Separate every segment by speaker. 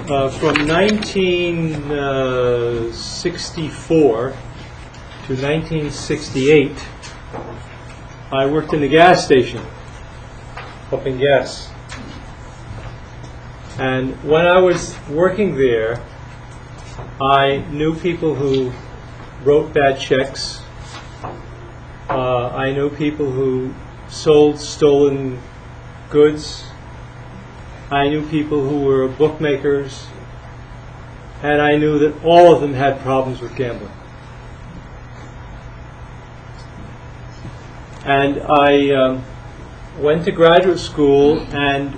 Speaker 1: From 1964 to 1968, I worked in the gas station, pumping gas. And when I was working there, I knew people who wrote bad checks. I knew people who sold stolen goods. I knew people who were bookmakers. And I knew that all of them had problems with gambling. And I went to graduate school and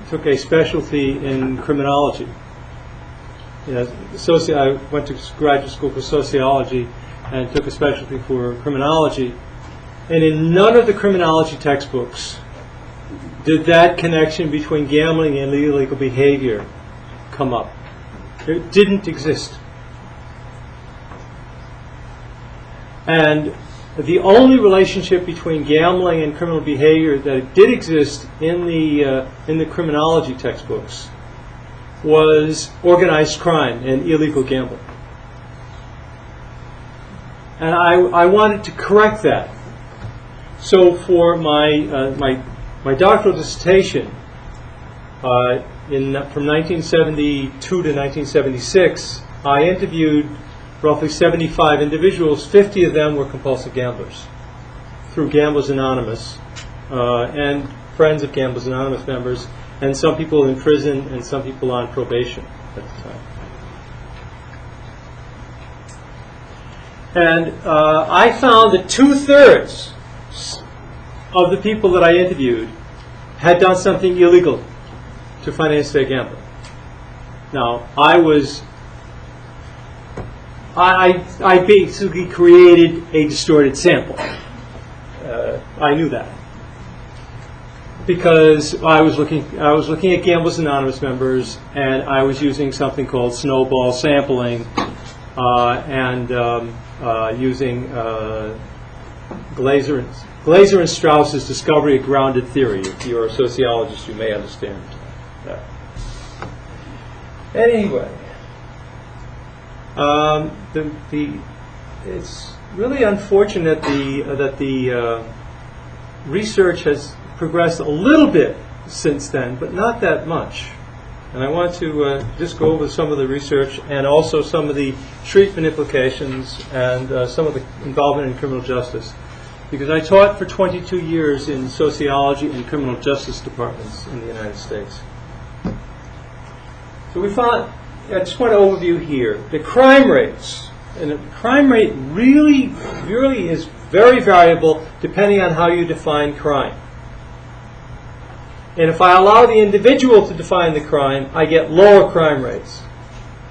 Speaker 1: took a specialty in criminology. I went to graduate school for sociology and took a specialty for criminology. And in none of the criminology textbooks did that connection between gambling and illegal behavior come up. It didn't exist. And the only relationship between gambling and criminal behavior that did exist in the criminology textbooks was organized crime and illegal gambling. And I wanted to correct that. So for my doctoral dissertation, from 1972 to 1976, I interviewed roughly 75 individuals. 50 of them were compulsive gamblers through Gamblers Anonymous and friends of Gamblers Anonymous members, and some people in prison and some people on probation at the time. And I found that 2/3 of the people that I interviewed had done something illegal to finance their gambling. Now, I basically created a distorted sample. I knew that because I was looking at Gamblers Anonymous members, and I was using something called snowball sampling and using Glaser and Strauss's discovery of grounded theory. If you're a sociologist, you may understand that. Anyway, it's really unfortunate that the research has progressed a little bit since then, but not that much. And I want to just go over some of the research and also some of the treatment implications and some of the involvement in criminal justice. Because I taught for 22 years in sociology and criminal justice departments in the United States. So we found, I just want to overview here, the crime rates. And the crime rate really is very variable depending on how you define crime. And if I allow the individual to define the crime, I get lower crime rates.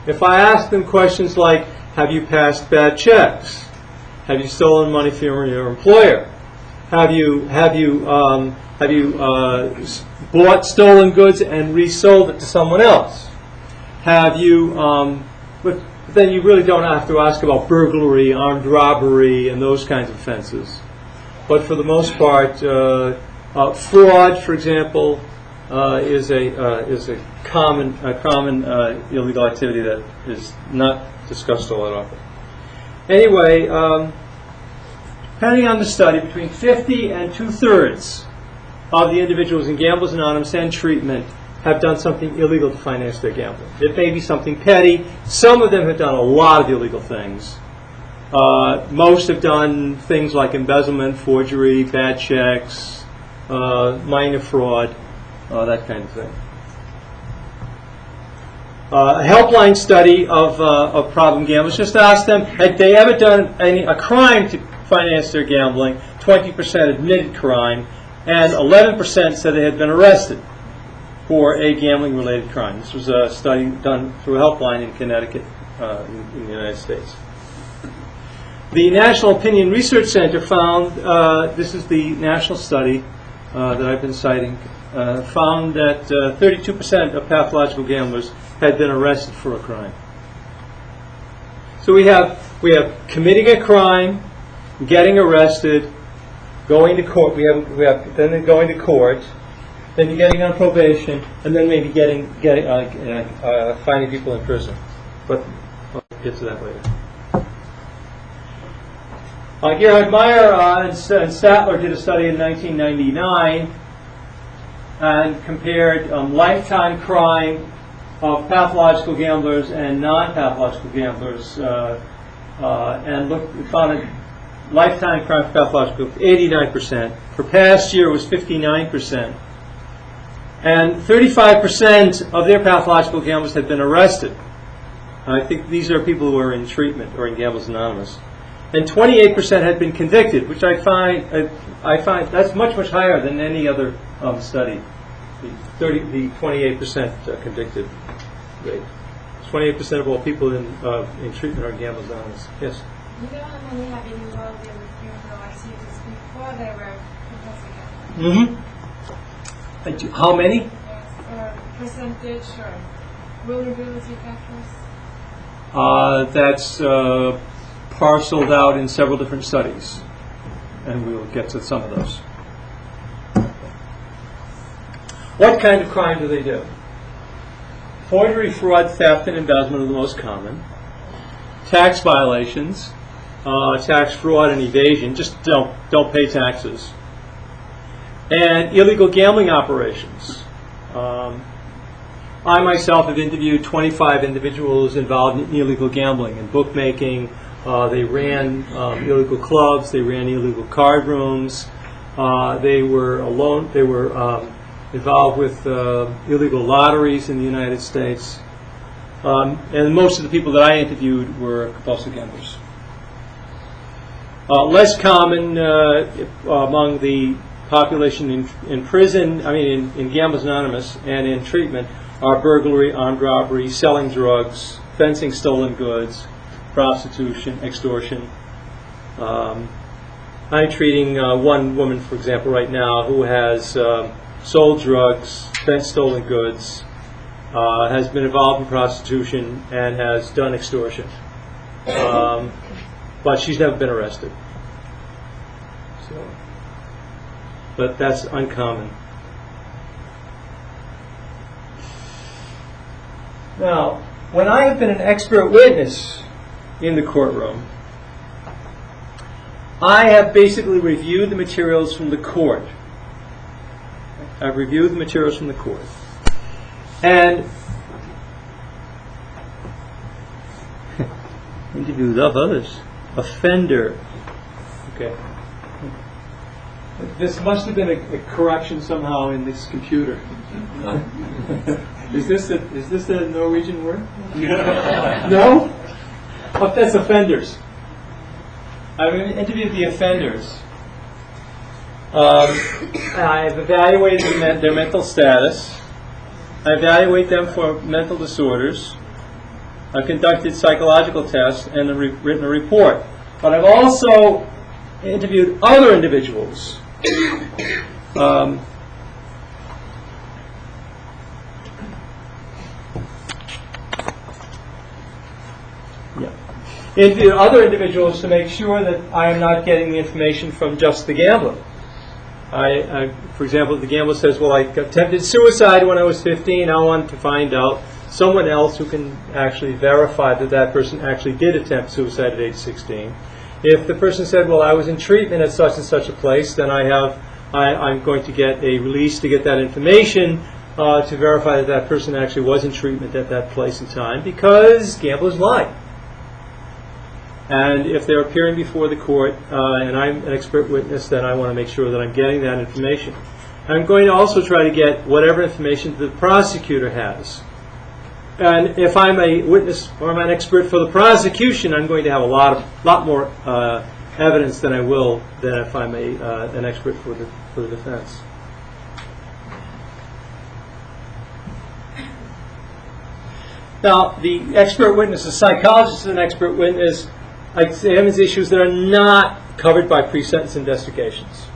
Speaker 1: If I ask them questions like, have you passed bad checks? Have you stolen money from your employer? Have you bought stolen goods and resold it to someone else? Have you? But then you really don't have to ask about burglary, armed robbery, and those kinds of offenses. But for the most part, fraud, for example, is a common illegal activity that is not discussed a lot often. Anyway, depending on the study, between 50 and 2/3 of the individuals in Gamblers Anonymous and treatment have done something illegal to finance their gambling. It may be something petty. Some of them have done a lot of illegal things. Most have done things like embezzlement, forgery, bad checks, minor fraud, that kind of thing. A helpline study of problem gamblers just asked them, had they ever done a crime to finance their gambling? 20% admitted crime, and 11% said they had been arrested for a gambling-related crime. This was a study done through a helpline in Connecticut, in the United States. The National Opinion Research Center found, this is the national study that I've been citing, found that 32% of pathological gamblers had been arrested for a crime. So we have committing a crime, getting arrested, going to court. We have then going to court. then you're getting on probation, and then maybe finding people in prison. But I'll get to that later. Gerhard Meyer and Statler did a study in 1999 and compared lifetime crime of pathological gamblers and non-pathological gamblers, and found a lifetime crime for pathological 89%. For past year, it was 59%. And 35% of their pathological gamblers had been arrested. I think these are people who are in treatment or in Gamblers Anonymous. And 28% had been convicted, which I find that's much higher than any other study. The 28% convicted rate. 28% of all people in treatment are in Gamblers Anonymous. Yes.
Speaker 2: You know how many have been involved in criminal activities before they were compulsive gamblers?
Speaker 1: How many?
Speaker 2: Yes, or percentage or vulnerability factors?
Speaker 1: That's parceled out in several different studies, and we'll get to some of those. What kind of crime do they do? Forgery, fraud, theft, and embezzlement are the most common. Tax violations, tax fraud and evasion, just don't pay taxes. And illegal gambling operations. I myself have interviewed 25 individuals involved in illegal gambling and bookmaking. They ran illegal clubs. They ran illegal card rooms. They were involved with illegal lotteries in the United States. And most of the people that I interviewed were compulsive gamblers. Less common among the population in prison, in Gamblers Anonymous and in treatment, are burglary, armed robbery, selling drugs, fencing stolen goods, prostitution, extortion. I'm treating one woman, for example, right now who has sold drugs, fenced stolen goods, has been involved in prostitution, and has done extortion. But she's never been arrested. But that's uncommon. Now, when I have been an expert witness in the courtroom, I have basically reviewed the materials from the court. I've reviewed the materials from the court. And interviews of others. Offender. Okay. This must have been a correction somehow in this computer. Is this a Norwegian word? No? Oh, that's offenders. I've interviewed the offenders. I've evaluated their mental status. I evaluate them for mental disorders. I've conducted psychological tests and written a report. But I've also interviewed other individuals. Interview other individuals to make sure that I am not getting the information from just the gambler. For example, if the gambler says, well, I attempted suicide when I was 15, I want to find out someone else who can actually verify that that person actually did attempt suicide at age 16. If the person said, well, I was in treatment at such and such a place, then I'm going to get a release to get that information to verify that that person actually was in treatment at that place and time, because gamblers lie. And if they're appearing before the court and I'm an expert witness, then I want to make sure that I'm getting that information. I'm going to also try to get whatever information the prosecutor has. And if I'm a witness or I'm an expert for the prosecution, I'm going to have a lot more evidence than I will than if I'm an expert for the defense. Now, the expert witness, the psychologist is an expert witness, examines issues that are not covered by pre-sentence investigations.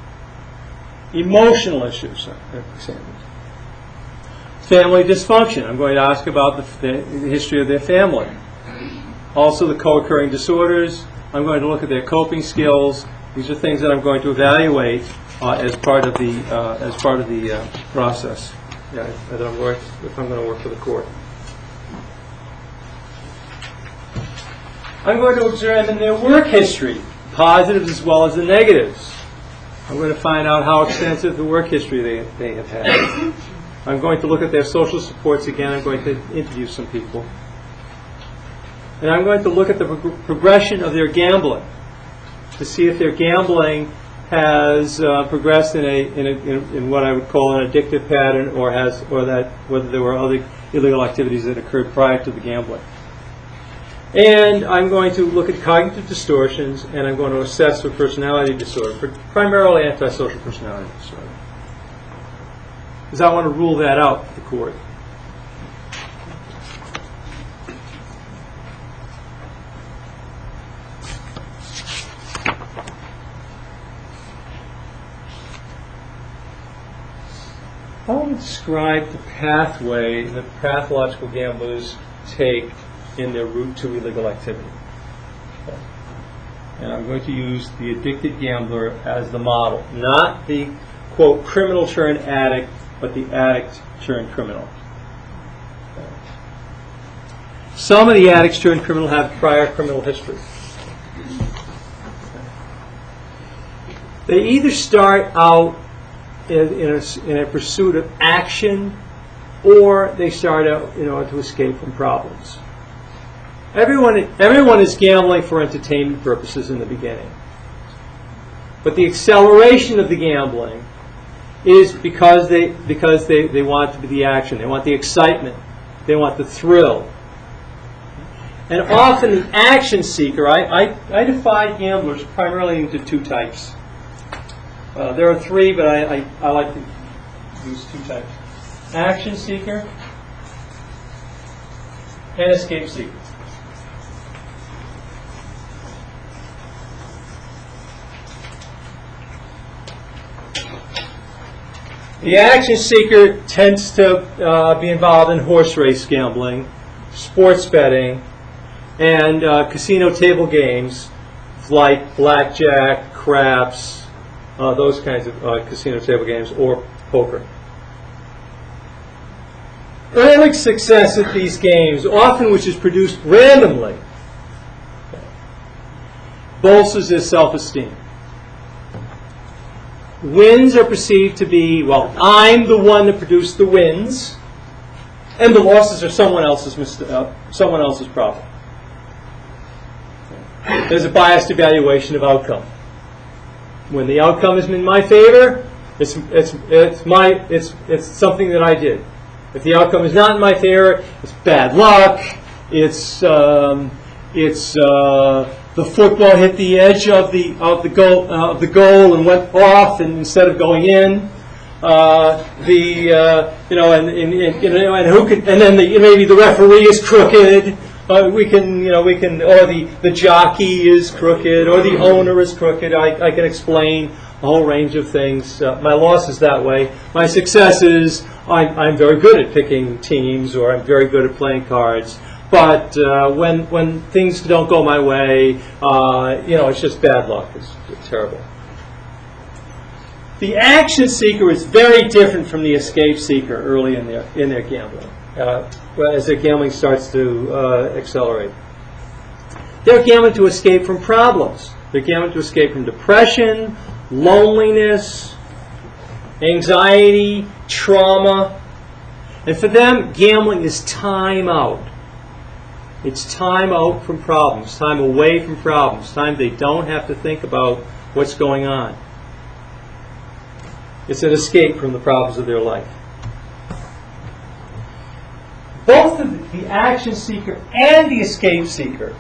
Speaker 1: Emotional issues are examined. Family dysfunction. I'm going to ask about the history of their family. Also the co-occurring disorders. I'm going to look at their coping skills. These are things that I'm going to evaluate as part of the process. Yeah, if I'm going to work for the court. I'm going to examine their work history, positives as well as the negatives. I'm going to find out how extensive the work history they have had. I'm going to look at their social supports again. I'm going to interview some people. And I'm going to look at the progression of their gambling to see if their gambling has progressed in what I would call an addictive pattern, or whether there were other illegal activities that occurred prior to the gambling. And I'm going to look at cognitive distortions, and I'm going to assess for personality disorder, primarily antisocial personality disorder. Because I want to rule that out for the court. I want to describe the pathway that pathological gamblers take in their route to illegal activity. And I'm going to use the addicted gambler as the model, not the, quote, criminal turned addict, but the addict turned criminal. Some of the addicts turned criminal have prior criminal history. They either start out in a pursuit of action, or they start out to escape from problems. Everyone is gambling for entertainment purposes in the beginning. But the acceleration of the gambling is because they want to be the action. They want the excitement. They want the thrill. And often the action seeker, I divide gamblers primarily into two types. There are three, but I like to use two types. Action seeker and escape seeker. The action seeker tends to be involved in horse race gambling, sports betting, and casino table games like blackjack, craps, those kinds of casino table games, or poker. Early success at these games, often which is produced randomly, bolsters their self-esteem. Wins are perceived to be, well, I'm the one that produced the wins, and the losses are someone else's problem. There's a biased evaluation of outcome. When the outcome is in my favor, it's something that I did. If the outcome is not in my favor, it's bad luck. It's the football hit the edge of the goal and went off, and instead of going in, maybe the referee is crooked. Or the jockey is crooked, or the owner is crooked. I can explain a whole range of things. My loss is that way. My success is I'm very good at picking teams, or I'm very good at playing cards. But when things don't go my way, it's just bad luck. It's terrible. The action seeker is very different from the escape seeker early in their gambling, as their gambling starts to accelerate. They're gambling to escape from problems. They're gambling to escape from depression, loneliness, anxiety, trauma. And for them, gambling is time out. It's time out from problems, time away from problems, time they don't have to think about what's going on. It's an escape from the problems of their life. Both the action seeker and the escape seeker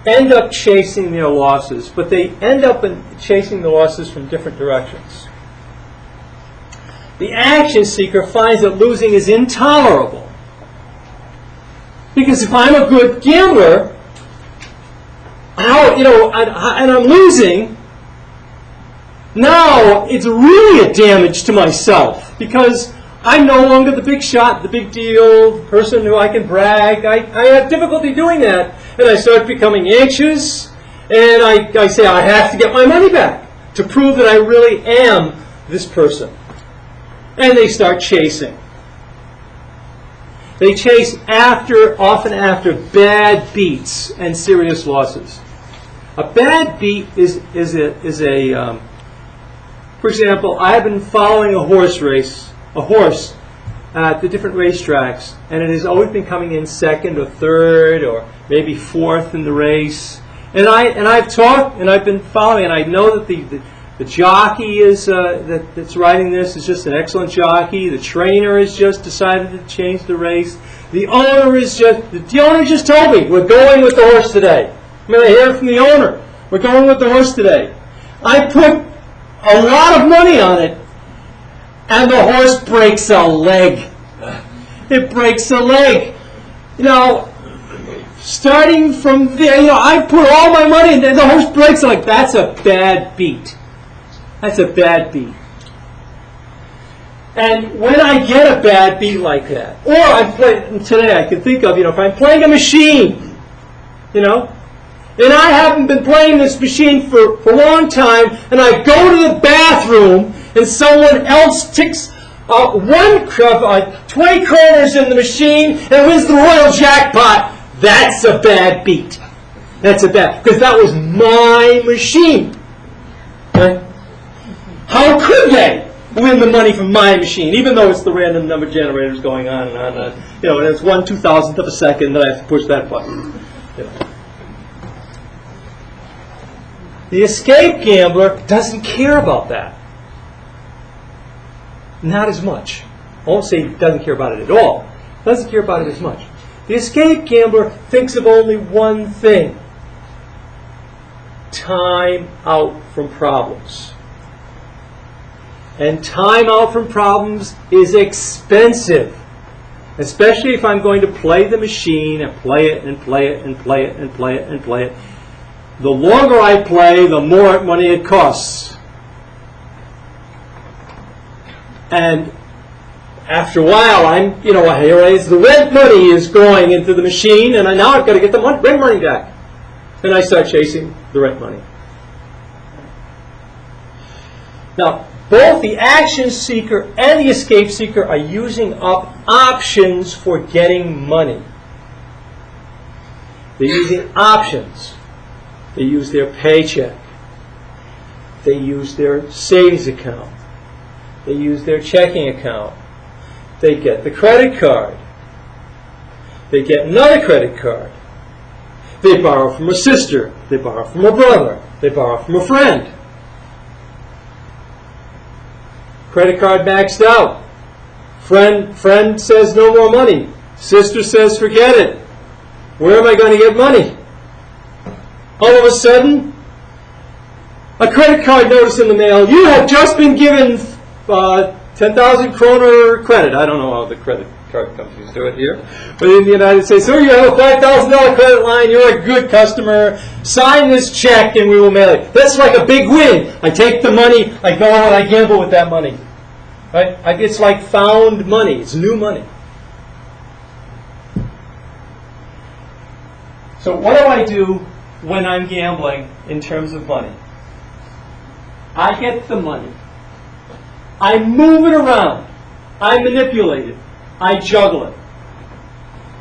Speaker 1: end up chasing their losses, but they end up chasing the losses from different directions. The action seeker finds that losing is intolerable. Because if I'm a good gambler, and I'm losing, now it's really a damage to myself, because I'm no longer the big shot, the big deal, the person who I can brag. I have difficulty doing that, and I start becoming anxious, and I say I have to get my money back. to prove that I really am this person. And they start chasing. They chase often after bad beats and serious losses. A bad beat is a for example, I have been following a horse at the different racetracks, and it has always been coming in second or third or maybe fourth in the race. And I've talked and I've been following, and I know that the jockey that's riding this is just an excellent jockey. The trainer has just decided to change the race. The owner just told me we're going with the horse today. I'm going to hear from the owner. We're going with the horse today. I put a lot of money on it, and the horse breaks a leg. It breaks a leg. Starting from there, I put all my money, and the horse breaks a leg. That's a bad beat. That's a bad beat. And when I get a bad beat like that, or today I can think of, if I'm playing a machine, and I haven't been playing this machine for a long time, and I go to the bathroom, and someone else ticks 20 kroners in the machine and wins the royal jackpot, that's a bad beat. That's a bad, because that was my machine. Okay? How could they win the money from my machine, even though it's the random number generators going on and on, and it's 1/2000th of a second that I have to push that button. The escape gambler doesn't care about that. Not as much. I won't say he doesn't care about it at all. Doesn't care about it as much. The escape gambler thinks of only one thing: time out from problems. And time out from problems is expensive. Especially if I'm going to play the machine and play it and play it and play it and play it and play it. The longer I play, the more money it costs. And after a while, the rent money is going into the machine, and now I've got to get the rent money back. And I start chasing the rent money. Now, both the action seeker and the escape seeker are using up options for getting money. They're using options. They use their paycheck. They use their savings account. They use their checking account. They get the credit card. They get another credit card. They borrow from a sister. They borrow from a brother. They borrow from a friend. Credit card maxed out. Friend says no more money. Sister says forget it. Where am I going to get money? All of a sudden, a credit card notice in the mail. You have just been given 10,000 kroner credit. I don't know how the credit card companies do it here. But in the United States, you have a $5,000 credit line. You're a good customer. Sign this check and we will mail it. That's like a big win. I take the money. I go out and I gamble with that money. Right? It's like found money. It's new money. So what do I do when I'm gambling in terms of money? I get the money. I move it around. I manipulate it. I juggle it.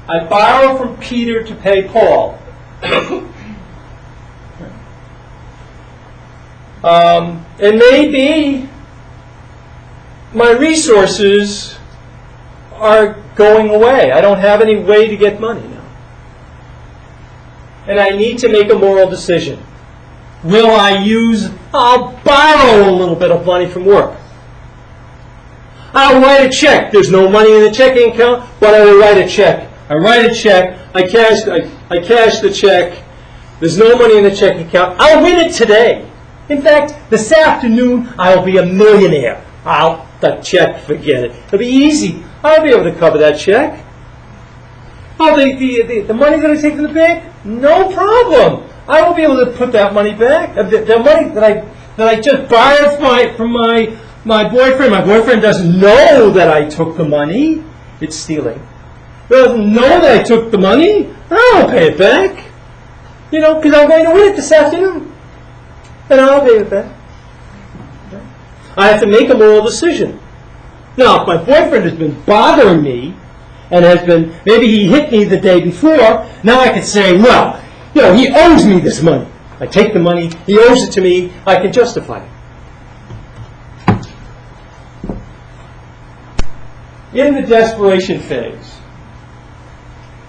Speaker 1: I borrow from Peter to pay Paul. And maybe my resources are going away. I don't have any way to get money now. And I need to make a moral decision. I'll borrow a little bit of money from work. I'll write a check. There's no money in the checking account, but I will write a check. I write a check. I cash the check. There's no money in the checking account. I'll win it today. In fact, this afternoon, I'll be a millionaire. The check, forget it. It'll be easy. I'll be able to cover that check. The money that I take from the bank, no problem. I will be able to put that money back. The money that I just borrowed from my boyfriend. My boyfriend doesn't know that I took the money. It's stealing. He doesn't know that I took the money. I'll pay it back. Because I'm going to win it this afternoon. And I'll pay it back. I have to make a moral decision. Now, if my boyfriend has been bothering me, and has been, maybe he hit me the day before, now I can say, well, he owes me this money. I take the money, he owes it to me, I can justify it. In the desperation phase,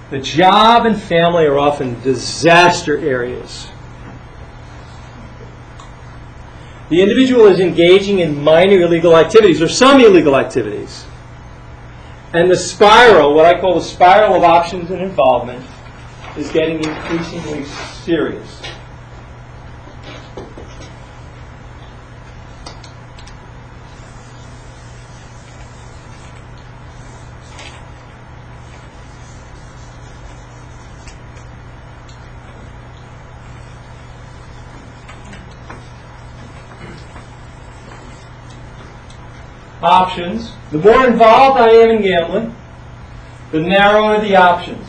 Speaker 1: the job and family are often disaster areas. The individual is engaging in minor illegal activities or some illegal activities. And the spiral, what I call the spiral of options and involvement, is getting increasingly serious. Options. The more involved I am in gambling, the narrower the options.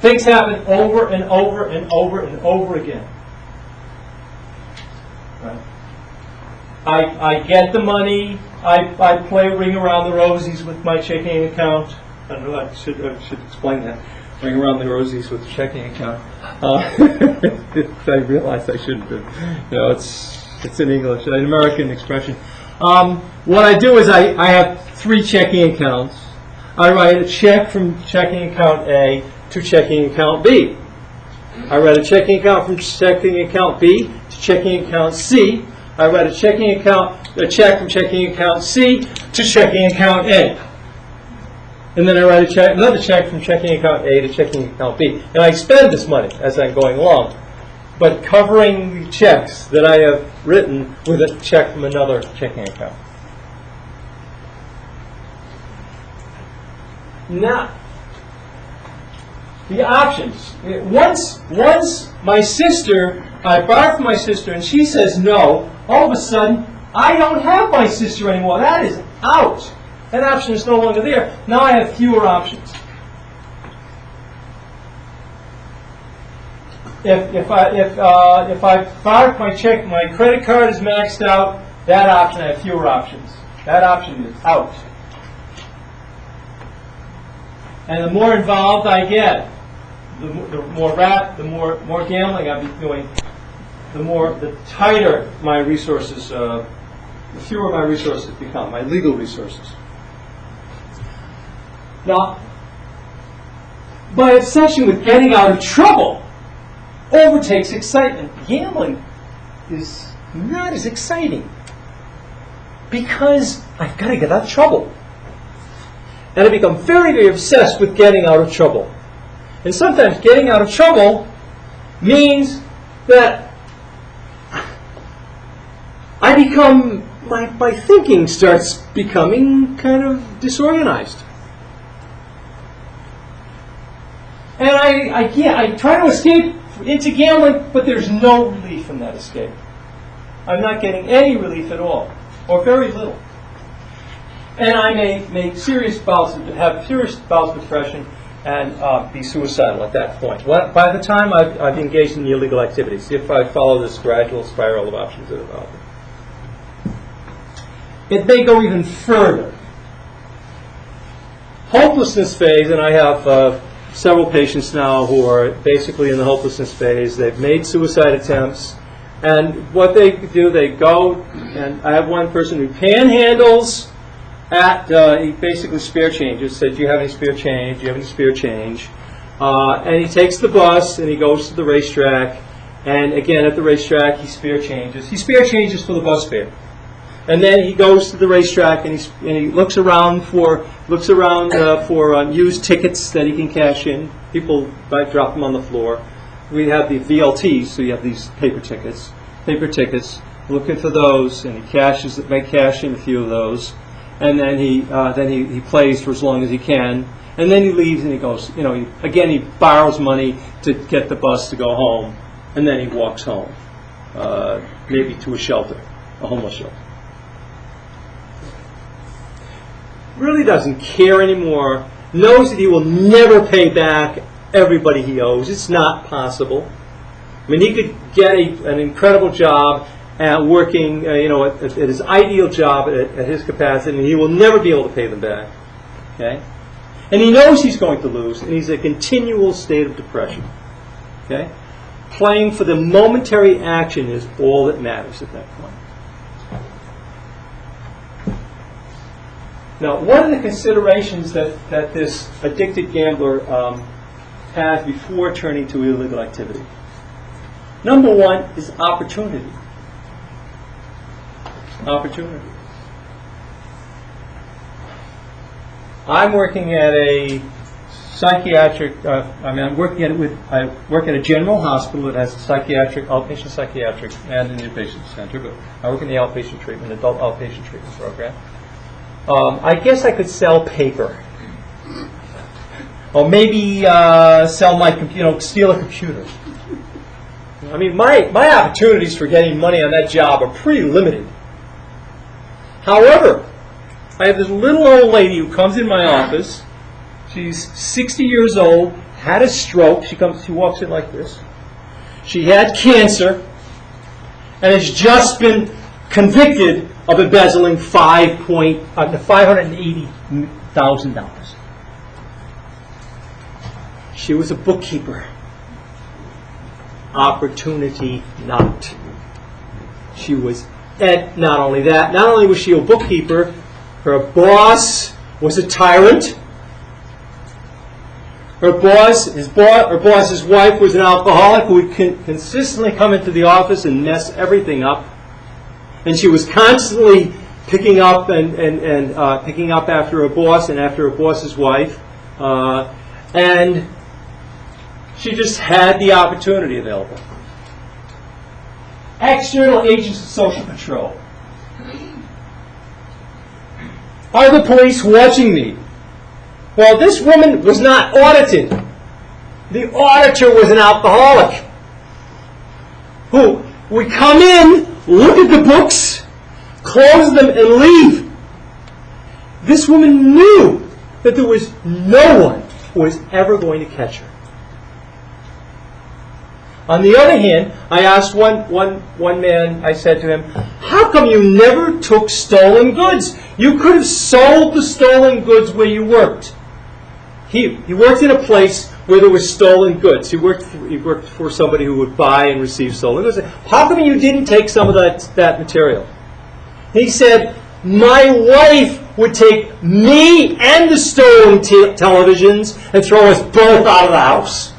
Speaker 1: Things happen over and over and over and over again. Right? I get the money. I play Ring Around the Rosies with my checking account. I don't know. I should explain that. Ring Around the Rosies with the checking account. I realized I shouldn't do. It's in English, an American expression. What I do is I have 3 checking accounts. I write a check from checking account A to checking account B. I write a checking account from checking account B to checking account C. I write a check from checking account C to checking account A. And then I write another check from checking account A to checking account B. And I spend this money as I'm going along, but covering the checks that I have written with a check from another checking account. Now, the options. Once my sister, I borrow from my sister and she says no, all of a sudden I don't have my sister anymore. That is out. That option is no longer there. Now I have fewer options. If I borrow my check, my credit card is maxed out, that option, I have fewer options. That option is out. And the more involved I get, the more gambling I be doing, the tighter my resources, the fewer my resources become, my legal resources. Now, my obsession with getting out of trouble overtakes excitement. Gambling is not as exciting because I've got to get out of trouble. And I become very, very obsessed with getting out of trouble. And sometimes getting out of trouble means that I become, my thinking starts becoming kind of disorganized. And I try to escape into gambling, but there's no relief in that escape. I'm not getting any relief at all, or very little. And I may make have serious bouts of depression and be suicidal at that point. By the time I've engaged in the illegal activities, if I follow this gradual spiral of options that involve me. It may go even further. Hopelessness phase, and I have several patients now who are basically in the hopelessness phase. They've made suicide attempts, and what they do, they go, and I have one person who panhandles at, he basically spare changes, said, do you have any spare change, do you have any spare change? And he takes the bus, and he goes to the racetrack, and again at the racetrack he spare changes. He spare changes for the bus fare. And then he goes to the racetrack and he looks around for used tickets that he can cash in. People might drop them on the floor. We have the VLTs, so you have these paper tickets, looking for those, and he may cash in a few of those, and then he plays for as long as he can, and then he leaves and he goes, again he borrows money to get the bus to go home, and then he walks home, maybe to a shelter, a homeless shelter. Really doesn't care anymore, knows that he will never pay back everybody he owes. It's not possible. I mean, he could get an incredible job working, at his ideal job at his capacity, and he will never be able to pay them back. Okay? And he knows he's going to lose, and he's in a continual state of depression. Okay? Playing for the momentary action is all that matters at that point. Now, one of the considerations that this addicted gambler has before turning to illegal activity, number one is opportunity. Opportunity. I'm working at a psychiatric. I work at a general hospital that has a outpatient psychiatric, and an inpatient center. But I work in the outpatient treatment, adult outpatient treatment program. I guess I could sell paper, or maybe sell steal a computer. I mean, my opportunities for getting money on that job are pretty limited. However, I have this little old lady who comes in my office. She's 60 years old, had a stroke. She walks in like this. She had cancer, and has just been convicted of embezzling $580,000. She was a bookkeeper. Opportunity knocked. She was, and not only that, not only was she a bookkeeper, her boss was a tyrant. Her boss's wife was an alcoholic who would consistently come into the office and mess everything up. And she was constantly picking up picking up after her boss and after her boss's wife. And she just had the opportunity available. External agents of social control. Are the police watching me? Well, this woman was not audited. The auditor was an alcoholic who would come in, look at the books, close them, and leave. This woman knew that there was no one who was ever going to catch her. On the other hand, I asked one man, I said to him, how come you never took stolen goods? You could have sold the stolen goods where you worked. He worked in a place where there was stolen goods. He worked for somebody who would buy and receive stolen goods. How come you didn't take some of that material? He said, my wife would take me and the stolen televisions and throw us both out of the house.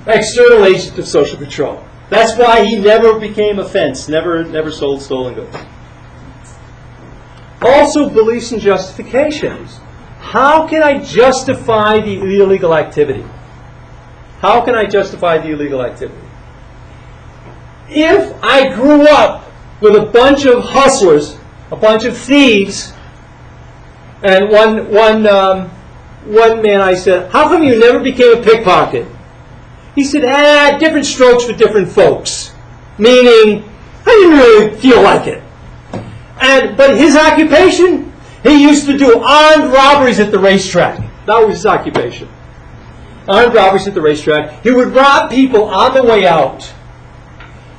Speaker 1: External agent of social control. That's why he never became a fence, never sold stolen goods. Also, beliefs and justifications. How can I justify the illegal activity? How can I justify the illegal activity? If I grew up with a bunch of hustlers, a bunch of thieves, and one man I said, how come you never became a pickpocket? He said, different strokes for different folks. Meaning, I didn't really feel like it. But his occupation, he used to do armed robberies at the racetrack. That was his occupation. Armed robberies at the racetrack. He would rob people on the way out,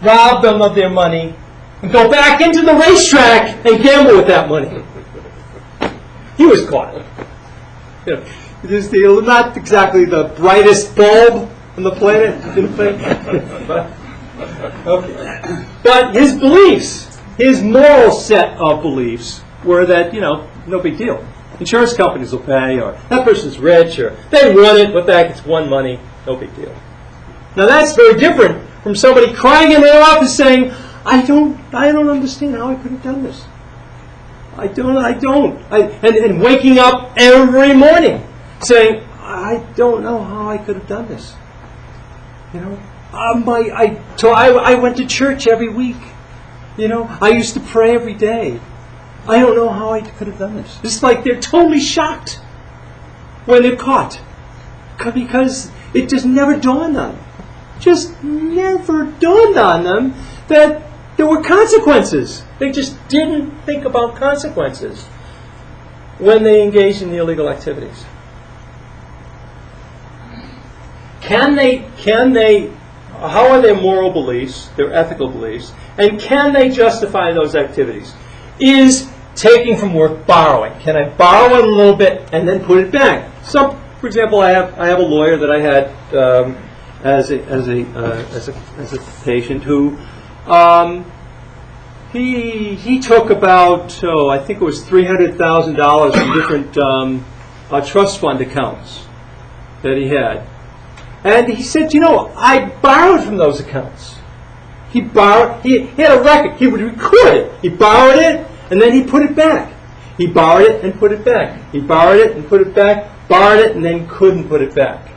Speaker 1: rob them of their money, and go back into the racetrack and gamble with that money. He was caught. This is not exactly the brightest bulb on the planet. But his beliefs, his moral set of beliefs were that, no big deal. Insurance companies will pay, or that person's rich, or they won it, but that it's won money, no big deal. Now that's very different from somebody crying in their office saying, I don't understand how I could have done this. I don't. And waking up every morning saying, I don't know how I could have done this. I went to church every week. I used to pray every day. I don't know how I could have done this. It's like they're totally shocked when they're caught. Because it just never dawned on them. Just never dawned on them that there were consequences. They just didn't think about consequences when they engaged in the illegal activities. Can they how are their moral beliefs, their ethical beliefs, and can they justify those activities? Is taking from work borrowing? Can I borrow a little bit and then put it back? For example, I have a lawyer that I had as a patient who he took about I think it was $300,000 from different trust fund accounts that he had. And he said, I borrowed from those accounts. He had a record. He would record it. He borrowed it, and then he put it back. He borrowed it and put it back. He borrowed it and put it back. Borrowed it and then couldn't put it back.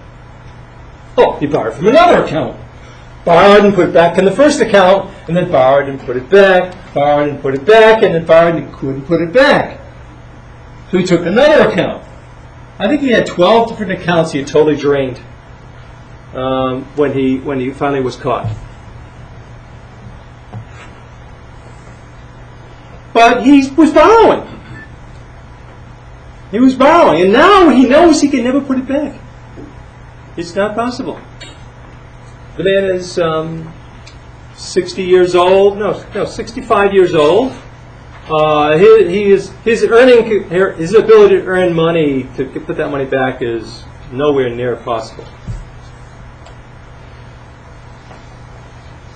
Speaker 1: Oh, he borrowed from another account. Borrowed and put it back in the first account, and then borrowed and put it back. Borrowed and put it back, and then borrowed and couldn't put it back. So he took another account. I think he had 12 different accounts he had totally drained when he finally was caught. But he was borrowing. He was borrowing, and now he knows he can never put it back. It's not possible. The man is 60 years old. No, 65 years old. His ability to earn money to put that money back is nowhere near possible.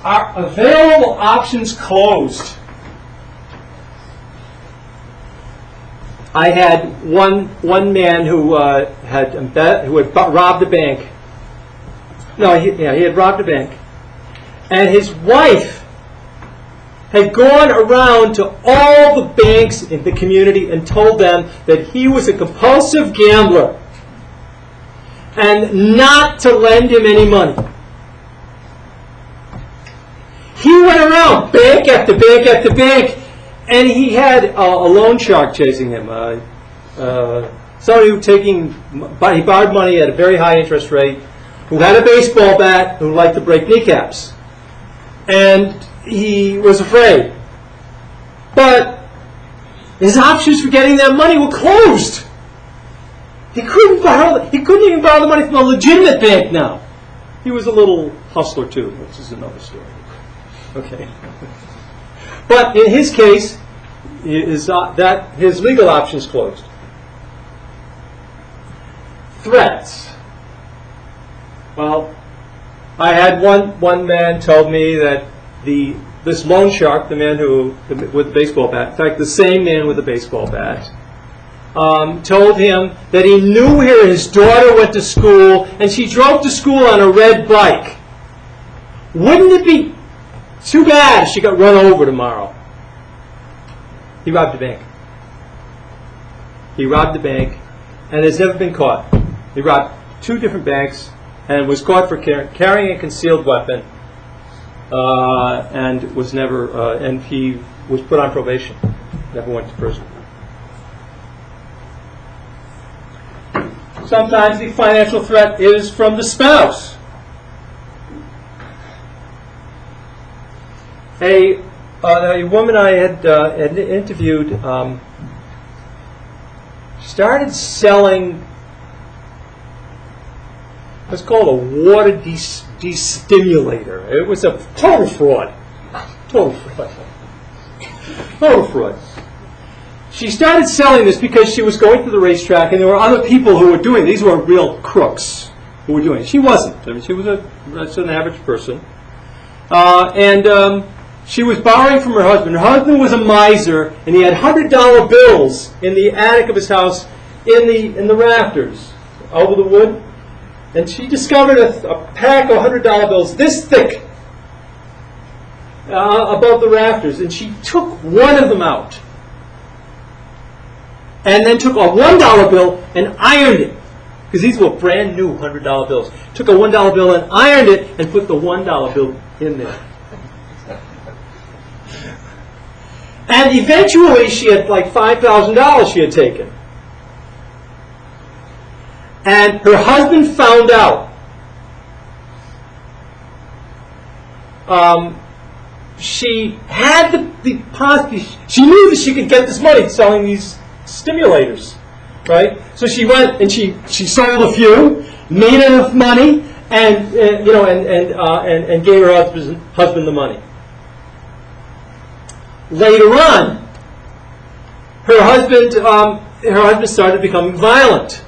Speaker 1: Our available options closed. I had one man who had robbed a bank. No, he had robbed a bank, and his wife had gone around to all the banks in the community and told them that he was a compulsive gambler and not to lend him any money. He went around bank after bank after bank, and he had a loan shark chasing him. Somebody he borrowed money at a very high interest rate, who had a baseball bat, who liked to break kneecaps. And he was afraid. But his options for getting that money were closed. He couldn't even borrow the money from a legitimate bank now. He was a little hustler too, which is another story. Okay. But in his case, his legal options closed. Threats. Well, I had one man told me that this loan shark, the man with the baseball bat, in fact, the same man with the baseball bat, told him that he knew where his daughter went to school, and she drove to school on a red bike. Wouldn't it be too bad if she got run over tomorrow? He robbed a bank. He robbed the bank and has never been caught. He robbed 2 different banks and was caught for carrying a concealed weapon, and was never. And he was put on probation. Never went to prison. Sometimes the financial threat is from the spouse. A woman I had interviewed started selling what's called a water destimulator. It was a total fraud. Total fraud. She started selling this because she was going to the racetrack, and there were other people who were doing it. These were real crooks who were doing it. She wasn't. I mean, she was an average person. She was borrowing from her husband. Her husband was a miser, and he had $100 bills in the attic of his house in the rafters over the wood. And she discovered a pack of $100 bills this thick above the rafters, and she took one of them out. And then took a $1 bill and ironed it. Because these were brand new $100 bills. Took a $1 bill and ironed it and put the $1 bill in there. And eventually she had like $5,000 she had taken. And her husband found out. She had she knew that she could get this money selling these stimulators, right? So she went and she sold a few, made enough money, and gave her husband the money. Later on, her husband started becoming violent.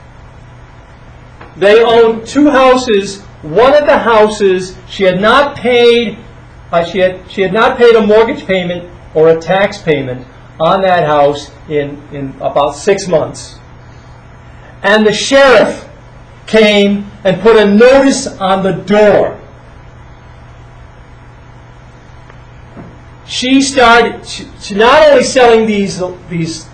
Speaker 1: They owned 2 houses. One of the houses she had not paid. She had not paid a mortgage payment or a tax payment on that house in about 6 months. And the sheriff came and put a notice on the door. She started not only selling these electronic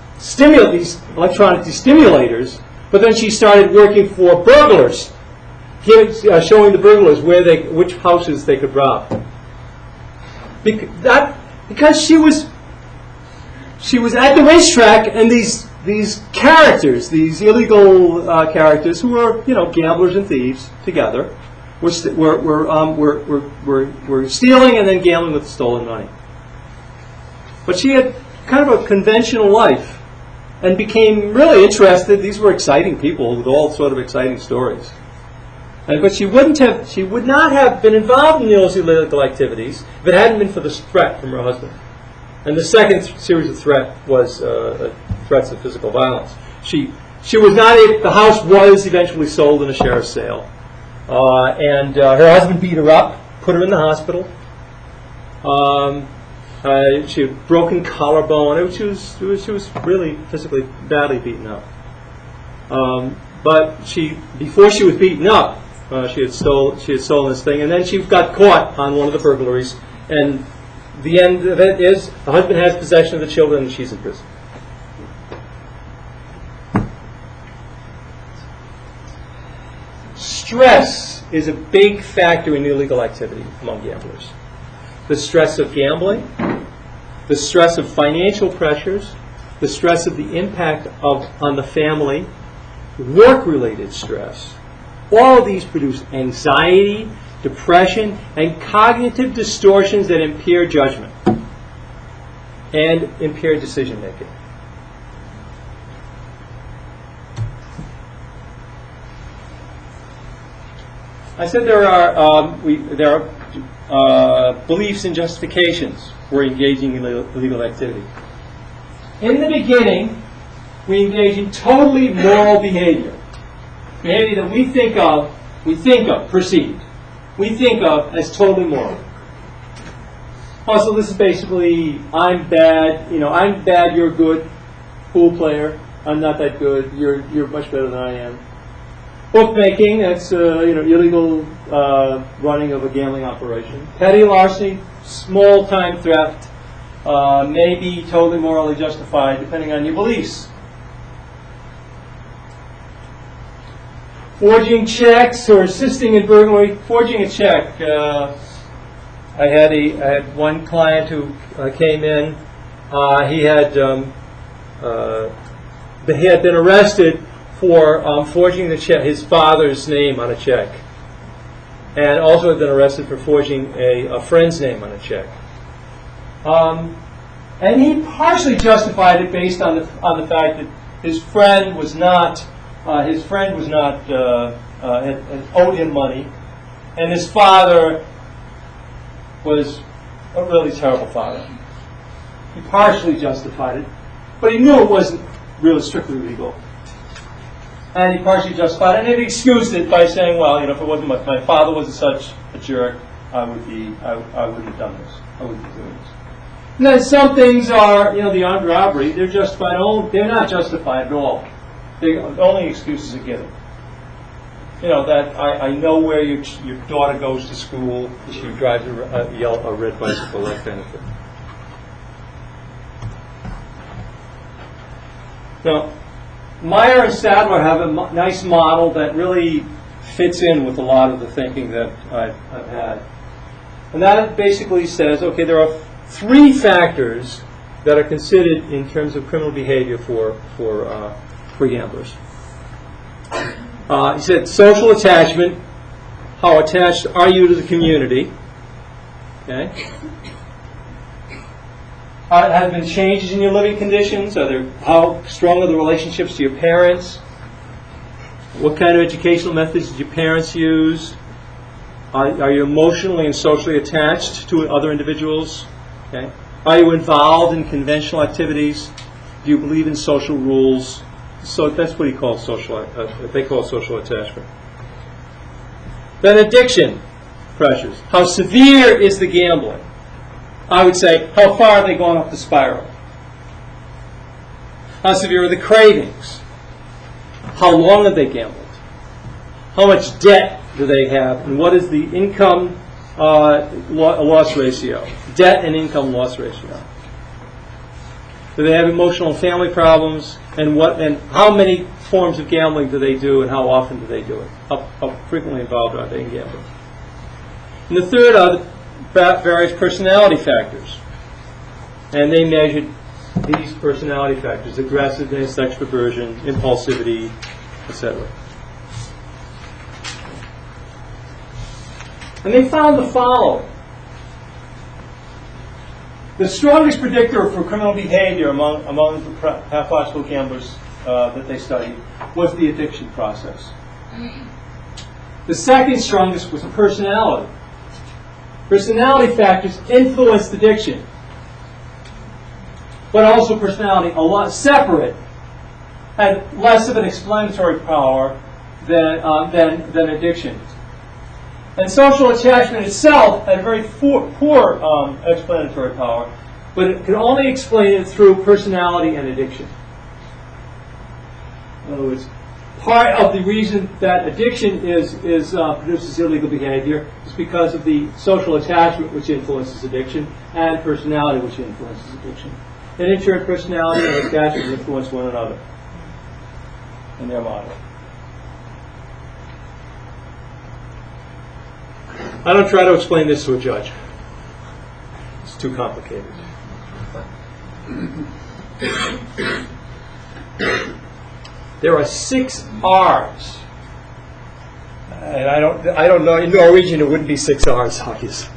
Speaker 1: stimulators, but then she started working for burglars, showing the burglars which houses they could rob. Because she was at the racetrack, and these characters, these illegal characters who were gamblers and thieves together, were stealing and then gambling with the stolen money. But she had kind of a conventional life and became really interested. These were exciting people with all sort of exciting stories. But she would not have been involved in those illegal activities if it hadn't been for this threat from her husband. And the second series of threats was threats of physical violence. She was not able, the house was eventually sold in a sheriff's sale, and her husband beat her up, put her in the hospital. She had broken collarbone. She was really physically badly beaten up. But before she was beaten up, she had stolen this thing, and then she got caught on one of the burglaries. And the end of it is the husband has possession of the children, and she's in prison. Stress is a big factor in illegal activity among gamblers. The stress of gambling, the stress of financial pressures, the stress of the impact on the family, work-related stress. All of these produce anxiety, depression, and cognitive distortions that impair judgment and impair decision-making. I said there are beliefs and justifications for engaging in illegal activity. In the beginning, we engage in totally moral behavior. Behavior that we think of perceived. We think of as totally moral. Also, this is basically, I'm bad, you're good, pool player, I'm not that good, you're much better than I am. Bookmaking, that's illegal running of a gambling operation. Petty larceny, small-time theft, may be totally morally justified depending on your beliefs. Forging checks or assisting in burglary. Forging a check. I had one client who came in. He had been arrested for forging his father's name on a check, and also had been arrested for forging a friend's name on a check. And he partially justified it based on the fact that his friend was not had owed him money, and his father was a really terrible father. He partially justified it, but he knew it wasn't really strictly legal. And he partially justified it, and he excused it by saying, well, if it wasn't my father wasn't such a jerk, I wouldn't have done this. I wouldn't be doing this. And then some things are, the armed robbery, they're justified. They're not justified at all. Only excuses are given. That I know where your daughter goes to school. She drives a red bicycle, that kind of thing. Now, Meyer and Sadler have a nice model that really fits in with a lot of the thinking that I've had. And that basically says, okay, there are 3 factors that are considered in terms of criminal behavior for gamblers. He said social attachment. How attached are you to the community? Okay. Have been changes in your living conditions? How strong are the relationships to your parents? What kind of educational methods did your parents use? Are you emotionally and socially attached to other individuals? Okay. Are you involved in conventional activities? Do you believe in social rules? So that's what he calls social. They call social attachment. Then addiction pressures. How severe is the gambling? I would say, how far have they gone up the spiral? How severe are the cravings? How long have they gambled? How much debt do they have? And what is the income loss ratio? Debt and income loss ratio. Do they have emotional and family problems? And how many forms of gambling do they do, and how often do they do it? How frequently involved are they in gambling? And the third are the various personality factors. And they measured these personality factors: aggressiveness, extroversion, impulsivity, etc. And they found the following. The strongest predictor for criminal behavior among the pathological gamblers that they studied was the addiction process. The second strongest was personality. Personality factors influenced addiction, but also personality, a lot separate, had less of an explanatory power than addiction. And social attachment itself had very poor explanatory power, but it could only explain it through personality and addiction. In other words, part of the reason that addiction produces illegal behavior is because of the social attachment which influences addiction and personality which influences addiction. And in turn, personality and attachment influence one another in their model. I don't try to explain this to a judge. It's too complicated. There are 6 R's. And I don't know, in Norwegian it wouldn't be 6 R's, obviously.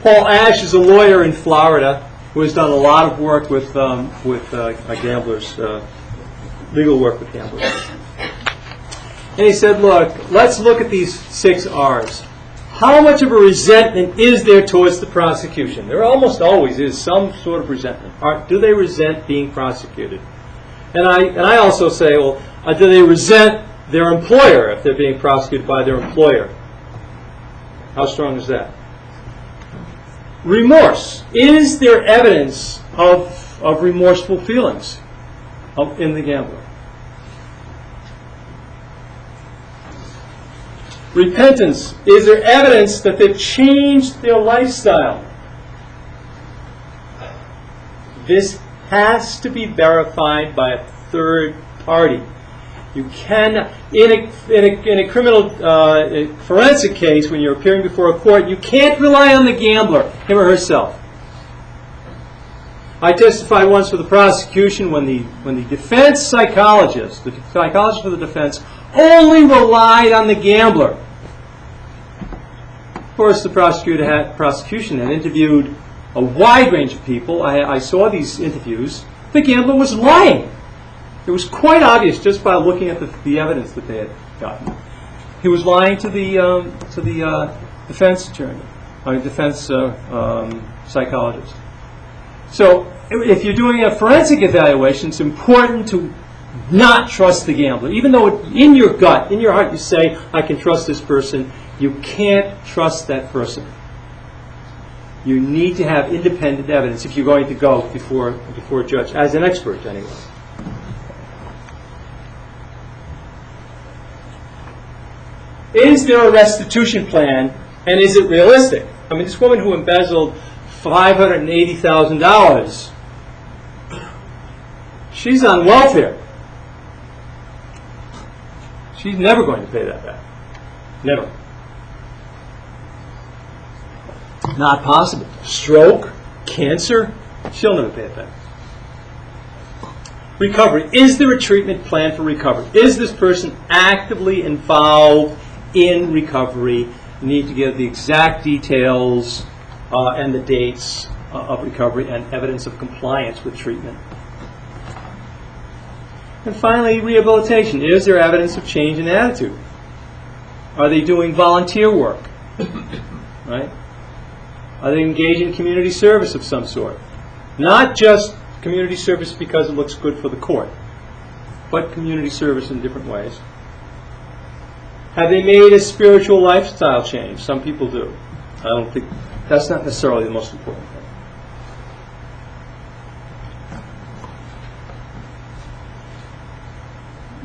Speaker 1: Paul Ash is a lawyer in Florida who has done a lot of work with gamblers, legal work with gamblers. And he said, look, let's look at these 6 R's. How much of a resentment is there towards the prosecution? There almost always is some sort of resentment. Do they resent being prosecuted? And I also say, well, do they resent their employer if they're being prosecuted by their employer? How strong is that? Remorse. Is there evidence of remorseful feelings in the gambler? Repentance. Is there evidence that they've changed their lifestyle? This has to be verified by a third party. You can, in a criminal forensic case, when you're appearing before a court, you can't rely on the gambler, him or herself. I testified once for the prosecution when the defense psychologist, the psychologist for the defense, only relied on the gambler. Of course, the prosecution had interviewed a wide range of people. I saw these interviews. The gambler was lying. It was quite obvious just by looking at the evidence that they had gotten. He was lying to the defense attorney, or defense psychologist. So, if you're doing a forensic evaluation, it's important to not trust the gambler. Even though in your gut, in your heart, you say, I can trust this person, you can't trust that person. You need to have independent evidence if you're going to go before a judge, as an expert anyway. Is there a restitution plan, and is it realistic? I mean, this woman who embezzled $580,000, she's on welfare. She's never going to pay that back. Never. Not possible. Stroke, cancer, she'll never pay it back. Recovery. Is there a treatment plan for recovery? Is this person actively involved in recovery? You need to give the exact details and the dates of recovery and evidence of compliance with treatment. And finally, rehabilitation. Is there evidence of change in attitude? Are they doing volunteer work? Right? Are they engaged in community service of some sort? Not just community service because it looks good for the court, but community service in different ways. Have they made a spiritual lifestyle change? Some people do. I don't think that's not necessarily the most important thing.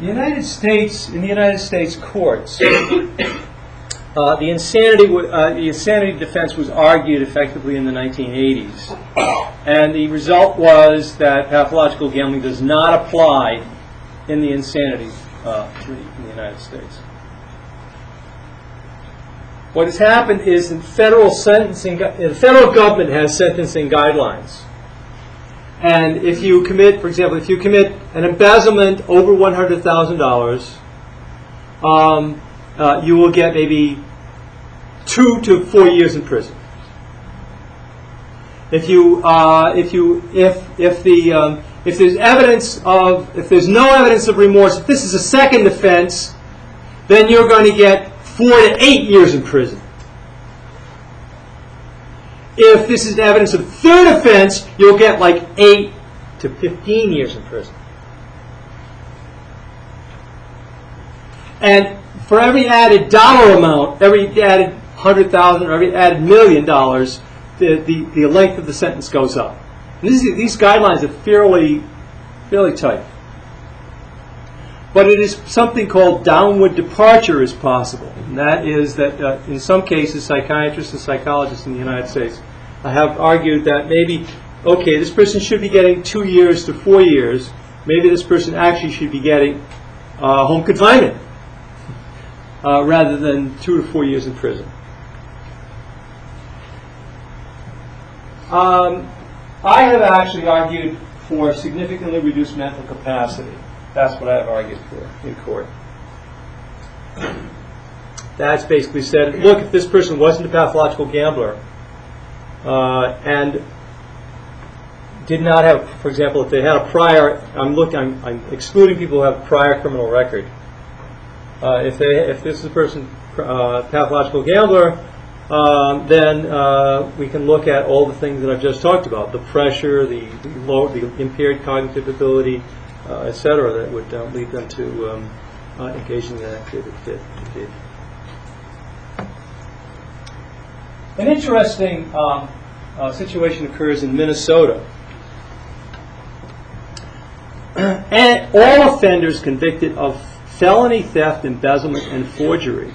Speaker 1: In the United States courts, the insanity defense was argued effectively in the 1980s, and the result was that pathological gambling does not apply in the insanity plea in the United States. What has happened is in federal sentencing, the federal government has sentencing guidelines. And if you commit, for example, if you commit an embezzlement over $100,000, you will get maybe 2 to 4 years in prison. If there's no evidence of remorse, if this is a second offense, then you're going to get 4 to 8 years in prison. If this is evidence of third offense, you'll get like 8 to 15 years in prison. And for every added dollar amount, every added $100,000 or every added $1 million, the length of the sentence goes up. And these guidelines are fairly tight. But it is something called downward departure is possible. And that is that in some cases, psychiatrists and psychologists in the United States have argued that maybe, okay, this person should be getting 2 years to 4 years. Maybe this person actually should be getting home confinement rather than 2 to 4 years in prison. I have actually argued for significantly reduced mental capacity. That's what I have argued for in court. That's basically said, look, if this person wasn't a pathological gambler and did not have, for example, if they had a prior, I'm excluding people who have a prior criminal record. If this is a person, pathological gambler, then we can look at all the things that I've just talked about: the pressure, the impaired cognitive ability, etc., that would lead them to engage in that activity. An interesting situation occurs in Minnesota. And all offenders convicted of felony theft, embezzlement, and forgery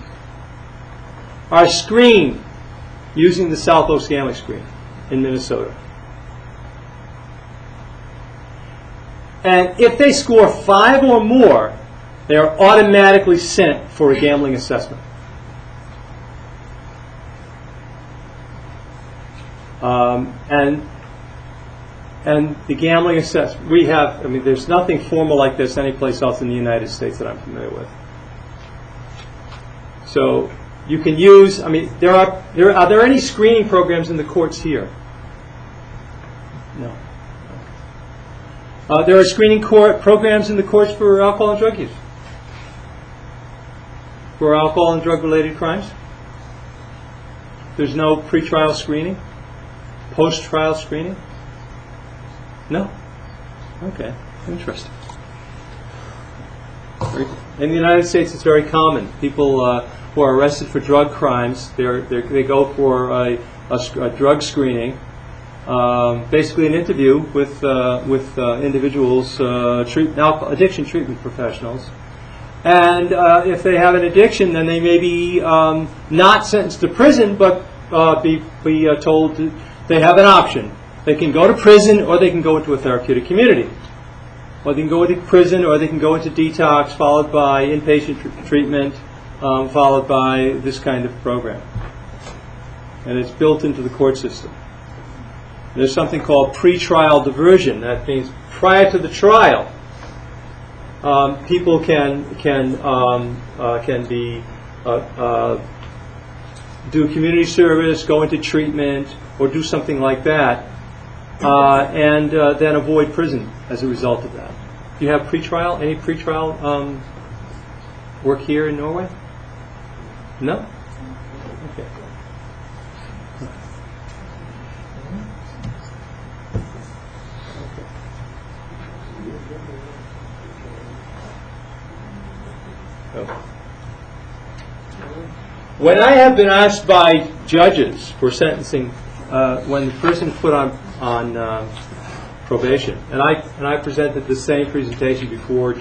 Speaker 1: are screened using the South Oaks gambling screen in Minnesota. And if they score 5 or more, they are automatically sent for a gambling assessment. And the gambling assessment, there's nothing formal like this anyplace else in the United States that I'm familiar with. So you can use, are there any screening programs in the courts here? No. There are screening programs in the courts for alcohol and drug use. For alcohol and drug-related crimes. There's no pretrial screening? Post-trial screening? No? Okay. Interesting. In the United States, it's very common. People who are arrested for drug crimes, they go for a drug screening, basically an interview with individuals, addiction treatment professionals. And if they have an addiction, then they may be not sentenced to prison, but be told they have an option. They can go to prison, or they can go into a therapeutic community. Or they can go into prison, or they can go into detox, followed by inpatient treatment, followed by this kind of program. And it's built into the court system. There's something called pretrial diversion. That means prior to the trial, people can be do community service, go into treatment, or do something like that, and then avoid prison as a result of that. Do you have pretrial? Any pretrial work here in Norway? No? Okay. When I have been asked by judges for sentencing, when the person put on probation, and I presented the same presentation before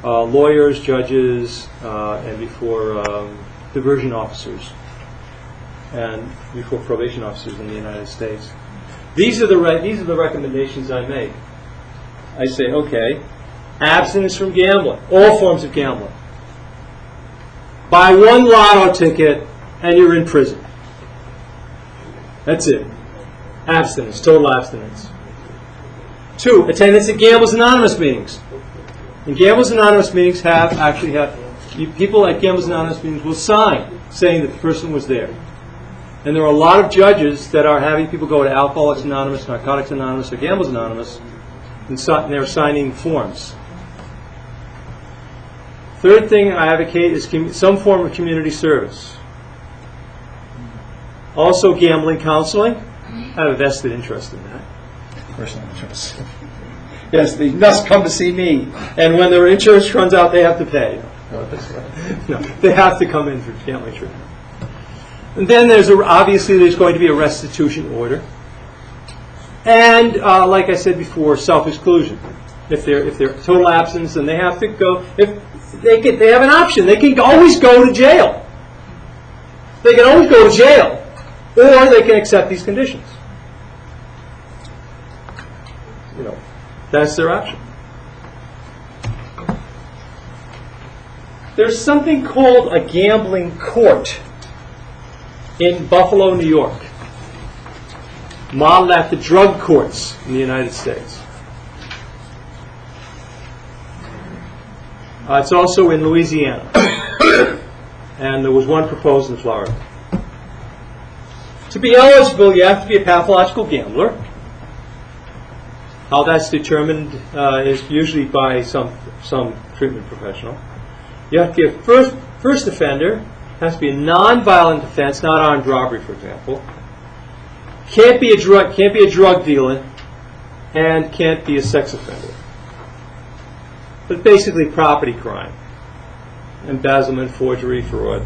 Speaker 1: lawyers, judges, and before diversion officers, and before probation officers in the United States. These are the recommendations I make. I say, okay, abstinence from gambling, all forms of gambling. Buy one lotto ticket and you're in prison. That's it. Abstinence, total abstinence. 2, attendance at Gamblers Anonymous meetings. And Gamblers Anonymous meetings people at Gamblers Anonymous meetings will sign saying that the person was there. And there are a lot of judges that are having people go to Alcoholics Anonymous, Narcotics Anonymous, or Gamblers Anonymous, and they're signing forms. Third thing I advocate is some form of community service. Also, gambling counseling. I have a vested interest in that.
Speaker 3: Personal interest. Yes, they must come to see me.
Speaker 1: And when their insurance runs out, they have to pay. No, they have to come in for gambling treatment. And then obviously there's going to be a restitution order. And like I said before, self-exclusion. If they're total absence, then they have to go. If they have an option, they can always go to jail. They can always go to jail, or they can accept these conditions. That's their option. There's something called a gambling court in Buffalo, New York, modeled after drug courts in the United States. It's also in Louisiana, and there was one proposed in Florida. To be eligible, you have to be a pathological gambler. How that's determined is usually by some treatment professional. You have to be a first offender. It has to be a non-violent offense, not armed robbery, for example. Can't be a drug dealer, and can't be a sex offender. But basically, property crime, embezzlement, forgery, fraud.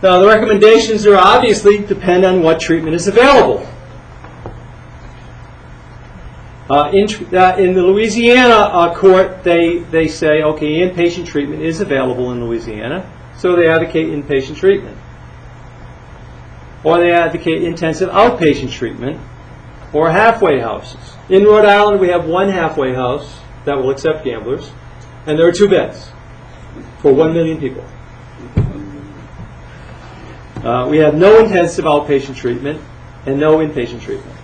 Speaker 1: Now, the recommendations are obviously depend on what treatment is available. In the Louisiana court, they say, okay, inpatient treatment is available in Louisiana, so they advocate inpatient treatment. Or they advocate intensive outpatient treatment, or halfway houses. In Rhode Island, we have one halfway house that will accept gamblers, and there are 2 beds for 1 million people. We have no intensive outpatient treatment and no inpatient treatment.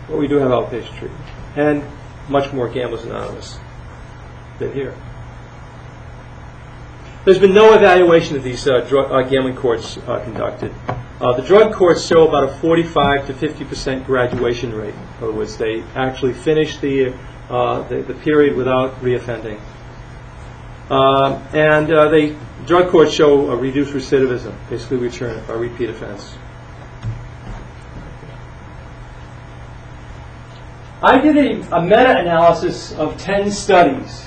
Speaker 1: But we do have outpatient treatment, and much more Gamblers Anonymous than here. There's been no evaluation of these gambling courts conducted. The drug courts show about a 45 to 50% graduation rate. In other words, they actually finish the period without reoffending. And drug courts show a reduced recidivism, basically a repeat offense. I did a meta-analysis of 10 studies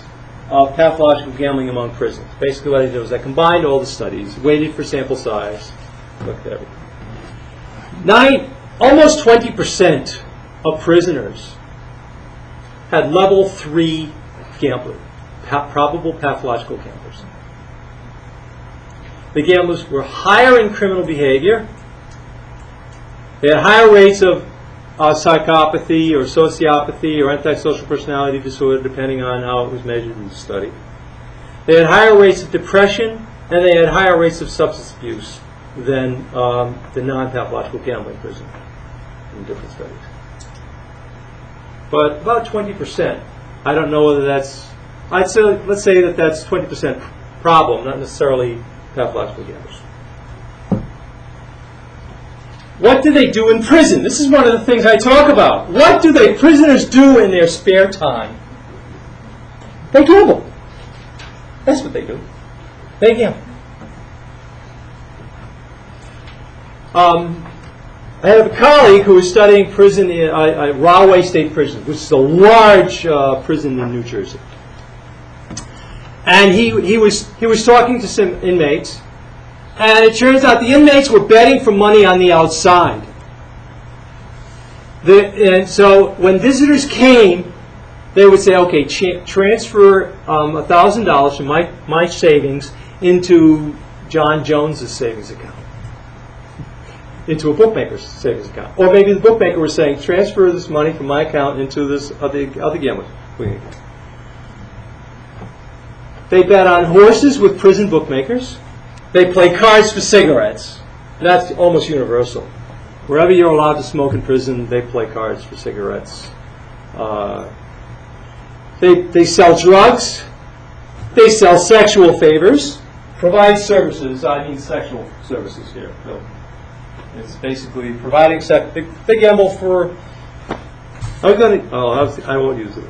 Speaker 1: of pathological gambling among prisons. Basically what I did was I combined all the studies, weighted for sample size, looked at everything. Almost 20% of prisoners had level 3 gambling, probable pathological gamblers. The gamblers were higher in criminal behavior. They had higher rates of psychopathy or sociopathy or antisocial personality disorder, depending on how it was measured in the study. They had higher rates of depression, and they had higher rates of substance abuse than the non-pathological gambling prison in different studies. But about 20%. I don't know whether that's, let's say that that's 20% problem, not necessarily pathological gamblers. What do they do in prison? This is one of the things I talk about. What do prisoners do in their spare time? They gamble. That's what they do. They gamble. I have a colleague who is studying prison in Rahway State Prison, which is a large prison in New Jersey. And he was talking to some inmates, and it turns out the inmates were betting for money on the outside. And so when visitors came, they would say, okay, transfer $1,000 from my savings into John Jones's savings account, into a bookmaker's savings account. Or maybe the bookmaker was saying, transfer this money from my account into this other gambler's account. They bet on horses with prison bookmakers. They play cards for cigarettes. That's almost universal. Wherever you're allowed to smoke in prison, they play cards for cigarettes. They sell drugs. They sell sexual favors. Provide services. I mean sexual services here. No. It's basically providing sex. They gamble for. I won't use it.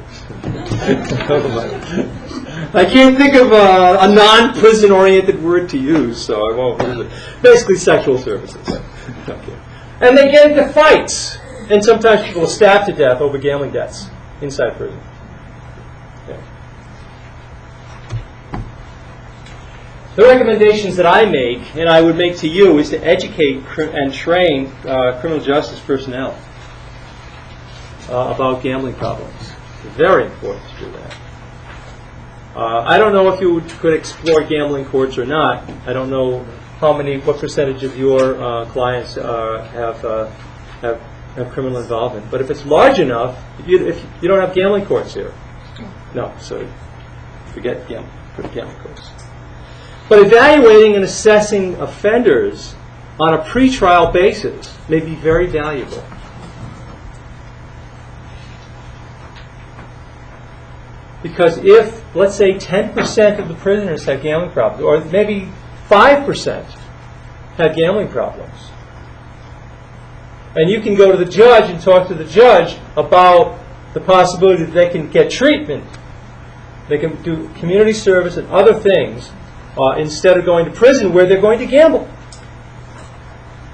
Speaker 1: I can't think of a non-prison oriented word to use, so I won't use it. Basically, sexual services. Okay. And they get into fights, and sometimes people are stabbed to death over gambling debts inside prison. Okay. The recommendations that I make, and I would make to you, is to educate and train criminal justice personnel about gambling problems. It's very important to do that. I don't know if you could explore gambling courts or not. I don't know what percentage of your clients have criminal involvement. But if it's large enough, if you don't have gambling courts here, no. So forget gambling courts. But evaluating and assessing offenders on a pretrial basis may be very valuable. Because if, let's say, 10% of the prisoners have gambling problems, or maybe 5% have gambling problems, and you can go to the judge and talk to the judge about the possibility that they can get treatment, they can do community service and other things, instead of going to prison where they're going to gamble.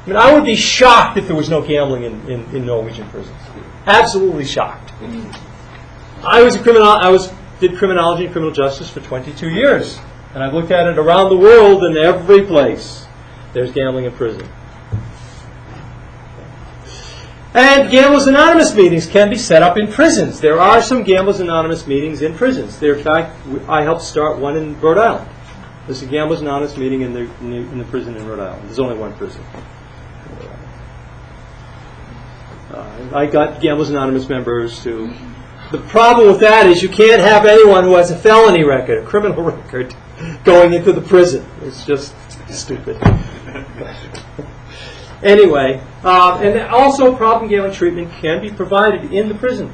Speaker 1: I mean, I would be shocked if there was no gambling in Norwegian prisons. Absolutely shocked. I did criminology and criminal justice for 22 years, and I've looked at it around the world, and every place there's gambling in prison. And Gamblers Anonymous meetings can be set up in prisons. There are some Gamblers Anonymous meetings in prisons. In fact, I helped start one in Rhode Island. There's a Gamblers Anonymous meeting in the prison in Rhode Island. There's only one prison. I got Gamblers Anonymous members to. The problem with that is you can't have anyone who has a felony record, a criminal record, going into the prison. It's just stupid. Anyway, and also problem gambling treatment can be provided in the prison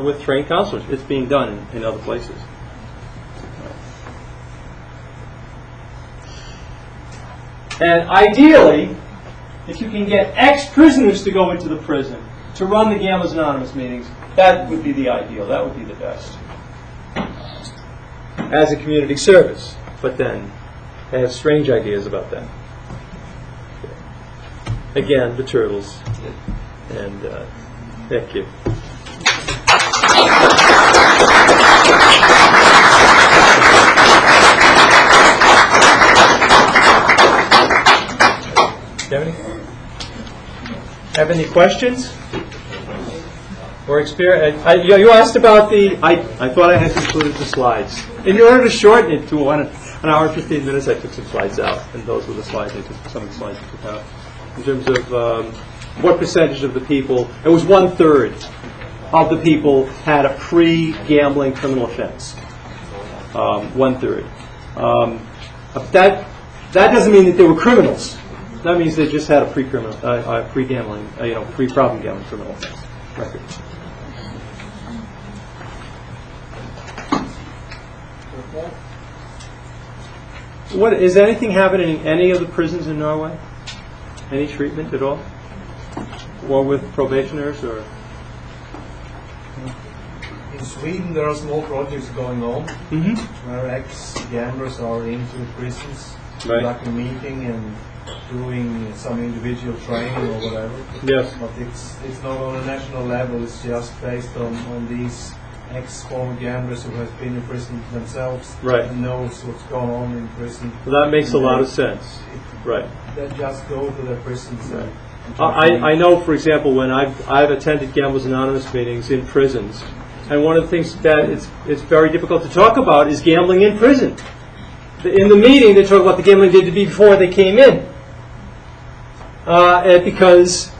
Speaker 1: with trained counselors. It's being done in other places. And ideally, if you can get ex-prisoners to go into the prison to run the Gamblers Anonymous meetings, that would be the ideal. That would be the best. As a community service. But then, I have strange ideas about that. Again, the turtles. And thank you. Do you have any questions? Or experience? You asked about the. I thought I had included the slides. In order to shorten it to an hour and 15 minutes, I took some slides out, and those were the slides I took. Some of the slides I took out. In terms of what percentage of the people, it was 1/3 of the people had a pre-gambling criminal offense. 1/3. That doesn't mean that they were criminals. That means they just had a pre-gambling, pre-problem gambling criminal offense record. Is anything happening in any of the prisons in Norway? Any treatment at all? Or with probationers or?
Speaker 4: In Sweden, there are small projects going on
Speaker 1: Mm-hmm.
Speaker 4: where ex-gamblers are into prisons,
Speaker 1: Right.
Speaker 4: like a meeting and doing some individual training or whatever.
Speaker 1: Yes.
Speaker 4: But it's not on a national level. It's just based on these ex-former gamblers who have been in prison themselves.
Speaker 1: Right.
Speaker 4: And knows what's going on in prison.
Speaker 1: Well, that makes a lot of sense. Right.
Speaker 4: They just go to their prisons. And
Speaker 1: I know, for example, when I've attended Gamblers Anonymous meetings in prisons, and one of the things that it's very difficult to talk about is gambling in prison. In the meeting, they talk about the gambling they did before they came in. Because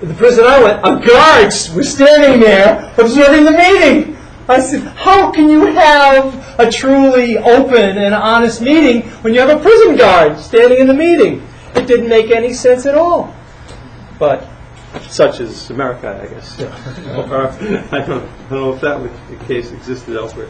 Speaker 1: the prison I went, guards were standing there observing the meeting. I said, how can you have a truly open and honest meeting when you have a prison guard standing in the meeting? It didn't make any sense at all. But such is America, I guess. Or, I don't know if that was the case existed elsewhere.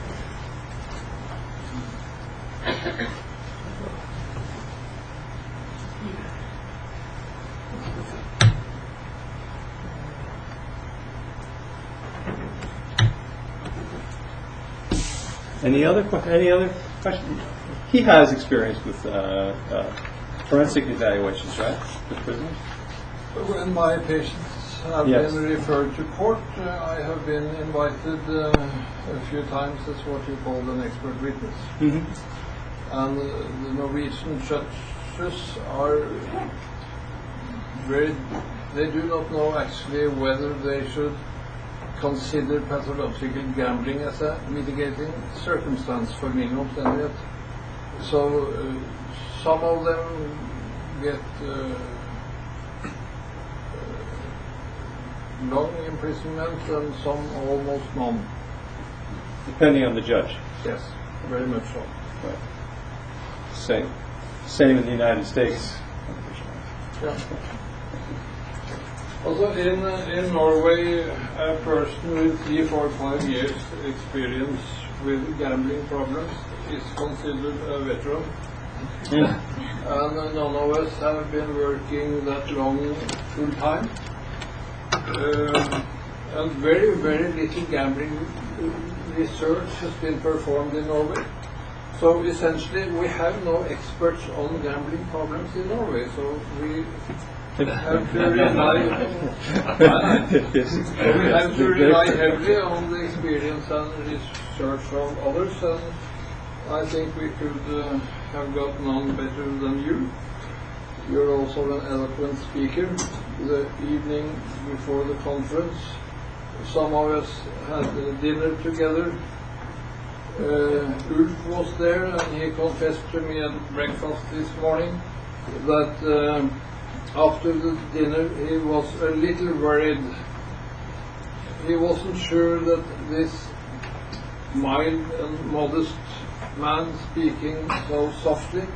Speaker 1: Any other questions? He has experience with forensic evaluations, right? With prisoners?
Speaker 5: When my patients have
Speaker 1: Yes.
Speaker 5: been referred to court, I have been invited a few times as what you call an expert witness.
Speaker 1: Mm-hmm.
Speaker 5: And the Norwegian judges are they do not know actually whether they should consider pathological gambling as a mitigating circumstance for min omstendighet. So some of them get long imprisonment and some almost none.
Speaker 1: Depending on the judge.
Speaker 5: Yes, very much so.
Speaker 1: Right. Same in the United States.
Speaker 5: Yeah. Also in Norway, a person with 3, 4, 5 years experience with gambling problems is considered a veteran.
Speaker 1: Yeah.
Speaker 5: And none of us have been working that long full time. And very, very little gambling research has been performed in Norway. So essentially we have no experts on gambling problems in Norway. So we have to rely heavily on the experience and research of others, and I think we could have gotten on better than you. You're also an eloquent speaker. The evening before the conference, some of us had dinner together. Ulf was there, and he confessed to me at breakfast this morning that after the dinner he was a little worried. He wasn't sure that this mild and modest man speaking so softly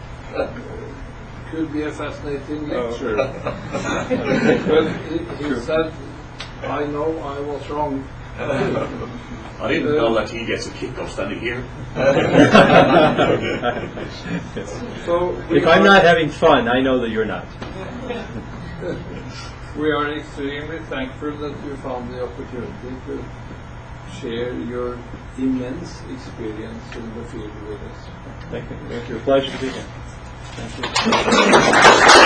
Speaker 5: could be a fascinating lecture. But he said, I know I was wrong.
Speaker 6: I didn't know that he gets a kick off standing here.
Speaker 5: So
Speaker 1: If I'm not having fun, I know that you're not.
Speaker 5: we are extremely thankful that you found the opportunity to share your immense experience in the field with us.
Speaker 1: Thank you. Thank you. A pleasure to be here. Thank you.